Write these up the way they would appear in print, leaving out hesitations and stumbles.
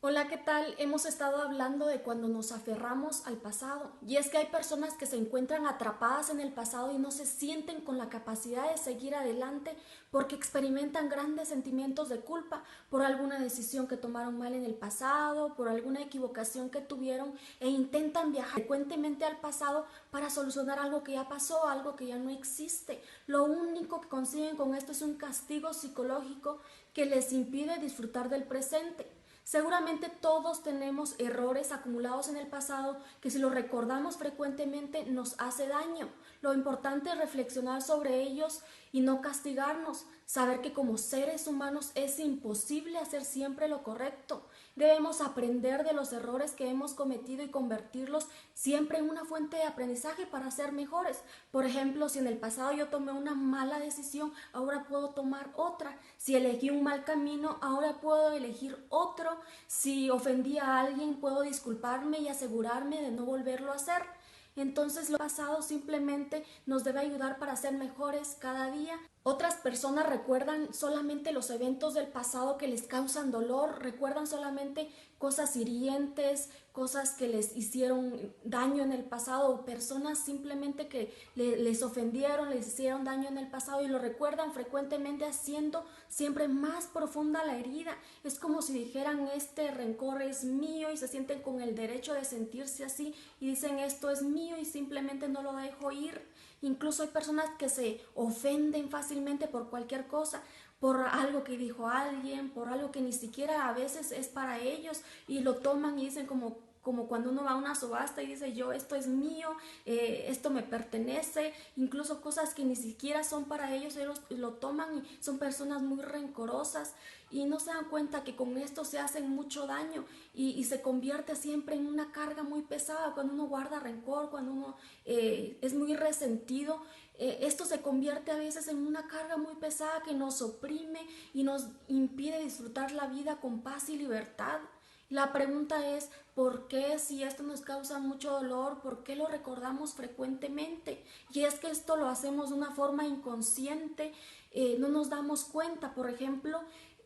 Hola, ¿qué tal? Hemos estado hablando de cuando nos aferramos al pasado. Y es que hay personas que se encuentran atrapadas en el pasado y no se sienten con la capacidad de seguir adelante porque experimentan grandes sentimientos de culpa por alguna decisión que tomaron mal en el pasado, por alguna equivocación que tuvieron e intentan viajar frecuentemente al pasado para solucionar algo que ya pasó, algo que ya no existe. Lo único que consiguen con esto es un castigo psicológico que les impide disfrutar del presente. Seguramente todos tenemos errores acumulados en el pasado que si los recordamos frecuentemente nos hace daño. Lo importante es reflexionar sobre ellos y no castigarnos. Saber que como seres humanos es imposible hacer siempre lo correcto. Debemos aprender de los errores que hemos cometido y convertirlos siempre en una fuente de aprendizaje para ser mejores. Por ejemplo, si en el pasado yo tomé una mala decisión, ahora puedo tomar otra. Si elegí un mal camino, ahora puedo elegir otro. Si ofendí a alguien, puedo disculparme y asegurarme de no volverlo a hacer. Entonces lo pasado simplemente nos debe ayudar para ser mejores cada día. Otras personas recuerdan solamente los eventos del pasado que les causan dolor, recuerdan solamente cosas hirientes, cosas que les hicieron daño en el pasado, o personas simplemente que les ofendieron, les hicieron daño en el pasado y lo recuerdan frecuentemente haciendo siempre más profunda la herida. Es como si dijeran este rencor es mío y se sienten con el derecho de sentirse así y dicen esto es mío y simplemente no lo dejo ir. Incluso hay personas que se ofenden fácilmente por cualquier cosa, por algo que dijo alguien, por algo que ni siquiera a veces es para ellos y lo toman y dicen como cuando uno va a una subasta y dice yo esto es mío, esto me pertenece, incluso cosas que ni siquiera son para ellos lo toman y son personas muy rencorosas y no se dan cuenta que con esto se hacen mucho daño y se convierte siempre en una carga muy pesada cuando uno guarda rencor, cuando uno es muy resentido. Esto se convierte a veces en una carga muy pesada que nos oprime y nos impide disfrutar la vida con paz y libertad. La pregunta es, ¿por qué si esto nos causa mucho dolor, por qué lo recordamos frecuentemente? Y es que esto lo hacemos de una forma inconsciente, no nos damos cuenta. Por ejemplo,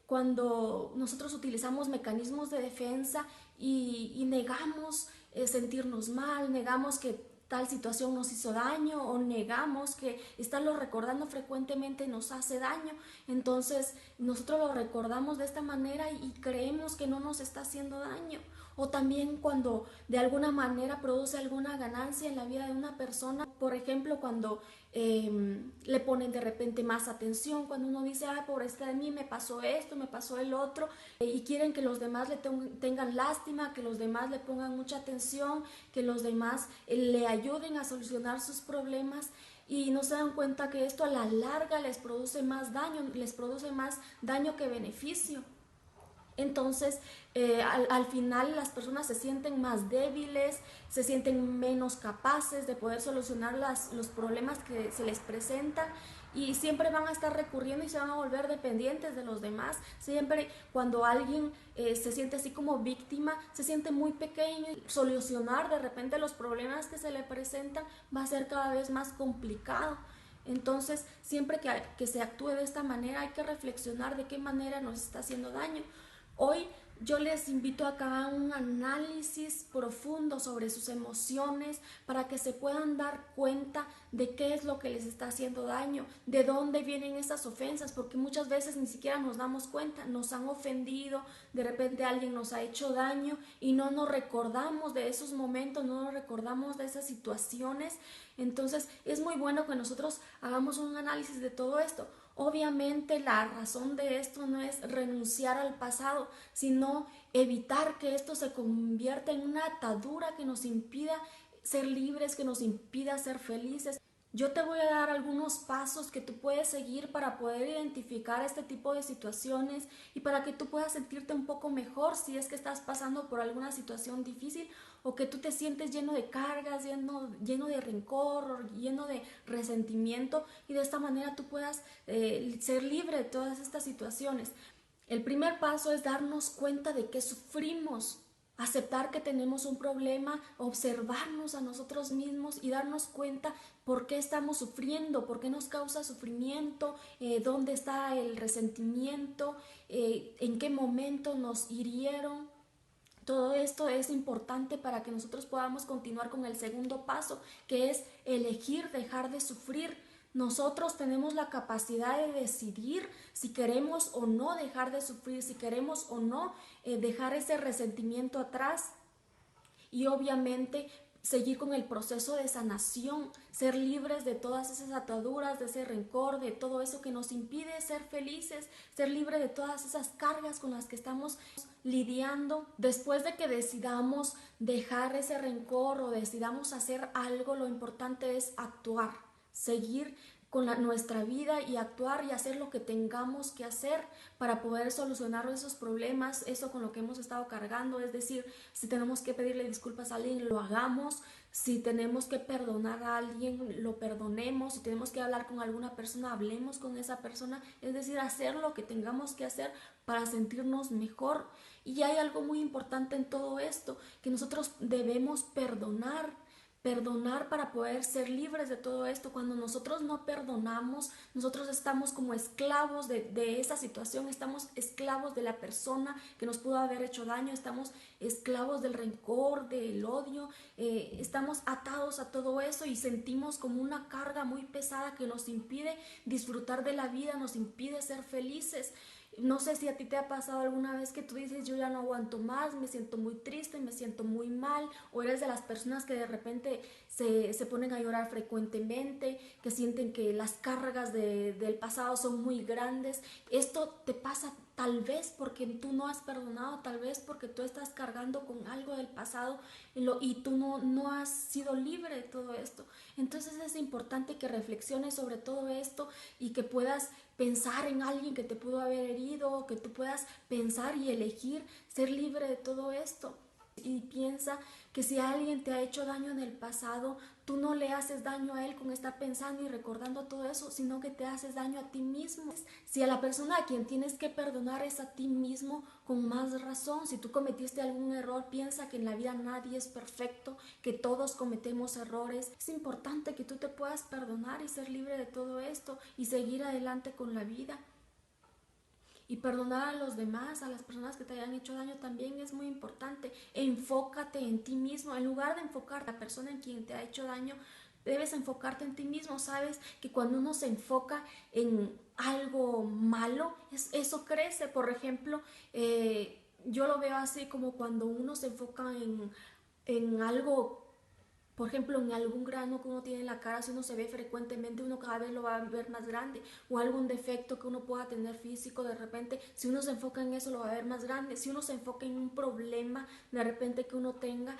cuando nosotros utilizamos mecanismos de defensa y negamos sentirnos mal, negamos que tal situación nos hizo daño o negamos que estarlo recordando frecuentemente nos hace daño, entonces nosotros lo recordamos de esta manera y creemos que no nos está haciendo daño. O también cuando de alguna manera produce alguna ganancia en la vida de una persona, por ejemplo cuando le ponen de repente más atención, cuando uno dice ah, pobrecita de mí, me pasó esto, me pasó el otro, y quieren que los demás le tengan lástima, que los demás le pongan mucha atención, que los demás le ayuden a solucionar sus problemas y no se dan cuenta que esto a la larga les produce más daño que beneficio. Entonces, al final las personas se sienten más débiles, se sienten menos capaces de poder solucionar los problemas que se les presentan y siempre van a estar recurriendo y se van a volver dependientes de los demás. Siempre cuando alguien se siente así como víctima, se siente muy pequeño. Solucionar de repente los problemas que se le presentan va a ser cada vez más complicado. Entonces, siempre que se actúe de esta manera, hay que reflexionar de qué manera nos está haciendo daño. Hoy yo les invito a que hagan un análisis profundo sobre sus emociones para que se puedan dar cuenta de qué es lo que les está haciendo daño, de dónde vienen esas ofensas, porque muchas veces ni siquiera nos damos cuenta, nos han ofendido, de repente alguien nos ha hecho daño y no nos recordamos de esos momentos, no nos recordamos de esas situaciones. Entonces es muy bueno que nosotros hagamos un análisis de todo esto. Obviamente la razón de esto no es renunciar al pasado, sino evitar que esto se convierta en una atadura que nos impida ser libres, que nos impida ser felices. Yo te voy a dar algunos pasos que tú puedes seguir para poder identificar este tipo de situaciones y para que tú puedas sentirte un poco mejor si es que estás pasando por alguna situación difícil o que tú te sientes lleno de cargas, lleno de rencor, lleno de resentimiento y de esta manera tú puedas ser libre de todas estas situaciones. El primer paso es darnos cuenta de que sufrimos, aceptar que tenemos un problema, observarnos a nosotros mismos y darnos cuenta por qué estamos sufriendo, por qué nos causa sufrimiento, dónde está el resentimiento, en qué momento nos hirieron. Todo esto es importante para que nosotros podamos continuar con el segundo paso, que es elegir dejar de sufrir. Nosotros tenemos la capacidad de decidir si queremos o no dejar de sufrir, si queremos o no dejar ese resentimiento atrás. Y obviamente seguir con el proceso de sanación, ser libres de todas esas ataduras, de ese rencor, de todo eso que nos impide ser felices, ser libre de todas esas cargas con las que estamos lidiando. Después de que decidamos dejar ese rencor o decidamos hacer algo, lo importante es actuar, seguir con nuestra vida y actuar y hacer lo que tengamos que hacer para poder solucionar esos problemas, eso con lo que hemos estado cargando. Es decir, si tenemos que pedirle disculpas a alguien, lo hagamos. Si tenemos que perdonar a alguien, lo perdonemos. Si tenemos que hablar con alguna persona, hablemos con esa persona. Es decir, hacer lo que tengamos que hacer para sentirnos mejor. Y hay algo muy importante en todo esto, que nosotros debemos perdonar para poder ser libres de todo esto. Cuando nosotros no perdonamos, nosotros estamos como esclavos de esa situación, estamos esclavos de la persona que nos pudo haber hecho daño, estamos esclavos del rencor, del odio, estamos atados a todo eso y sentimos como una carga muy pesada que nos impide disfrutar de la vida, nos impide ser felices. No sé si a ti te ha pasado alguna vez que tú dices, yo ya no aguanto más, me siento muy triste, me siento muy mal, o eres de las personas que de repente se ponen a llorar frecuentemente, que sienten que las cargas del pasado son muy grandes. Esto te pasa tal vez porque tú no has perdonado, tal vez porque tú estás cargando con algo del pasado y tú no has sido libre de todo esto. Entonces es importante que reflexiones sobre todo esto y que puedas pensar en alguien que te pudo haber herido, que tú puedas pensar y elegir ser libre de todo esto. Y piensa que si alguien te ha hecho daño en el pasado, tú no le haces daño a él con estar pensando y recordando todo eso, sino que te haces daño a ti mismo. Si a la persona a quien tienes que perdonar es a ti mismo, con más razón. Si tú cometiste algún error, piensa que en la vida nadie es perfecto, que todos cometemos errores. Es importante que tú te puedas perdonar y ser libre de todo esto y seguir adelante con la vida. Y perdonar a los demás, a las personas que te hayan hecho daño también es muy importante. Enfócate en ti mismo. En lugar de enfocarte a la persona en quien te ha hecho daño, debes enfocarte en ti mismo. Sabes que cuando uno se enfoca en algo malo, eso crece. Por ejemplo, yo lo veo así como cuando uno se enfoca en algo. Por ejemplo, en algún grano que uno tiene en la cara, si uno se ve frecuentemente, uno cada vez lo va a ver más grande. O algún defecto que uno pueda tener físico, de repente, si uno se enfoca en eso, lo va a ver más grande. Si uno se enfoca en un problema, de repente que uno tenga,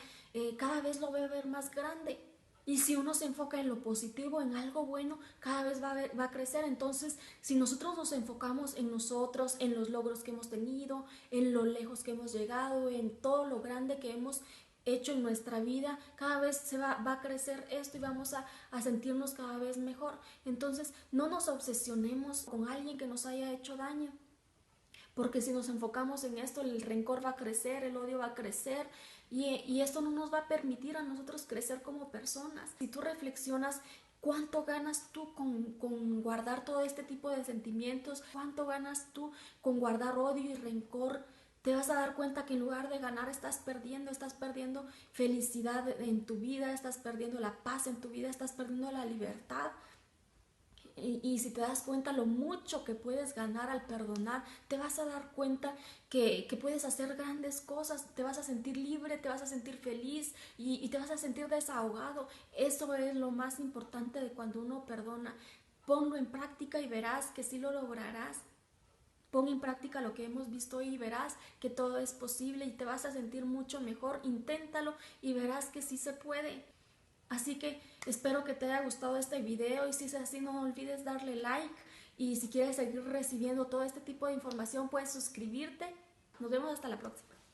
cada vez lo va a ver más grande. Y si uno se enfoca en lo positivo, en algo bueno, cada vez va a crecer. Entonces, si nosotros nos enfocamos en nosotros, en los logros que hemos tenido, en lo lejos que hemos llegado, en todo lo grande que hemos hecho en nuestra vida, cada vez va a crecer esto y vamos a sentirnos cada vez mejor. Entonces, no nos obsesionemos con alguien que nos haya hecho daño, porque si nos enfocamos en esto, el rencor va a crecer, el odio va a crecer y esto no nos va a permitir a nosotros crecer como personas. Si tú reflexionas, ¿cuánto ganas tú con guardar todo este tipo de sentimientos? ¿Cuánto ganas tú con guardar odio y rencor? Te vas a dar cuenta que en lugar de ganar estás perdiendo felicidad en tu vida, estás perdiendo la paz en tu vida, estás perdiendo la libertad. Y si te das cuenta lo mucho que puedes ganar al perdonar, te vas a dar cuenta que puedes hacer grandes cosas, te vas a sentir libre, te vas a sentir feliz y te vas a sentir desahogado. Eso es lo más importante de cuando uno perdona. Ponlo en práctica y verás que sí lo lograrás. Pon en práctica lo que hemos visto hoy y verás que todo es posible y te vas a sentir mucho mejor. Inténtalo y verás que sí se puede. Así que espero que te haya gustado este video y si es así no olvides darle like y si quieres seguir recibiendo todo este tipo de información puedes suscribirte. Nos vemos hasta la próxima.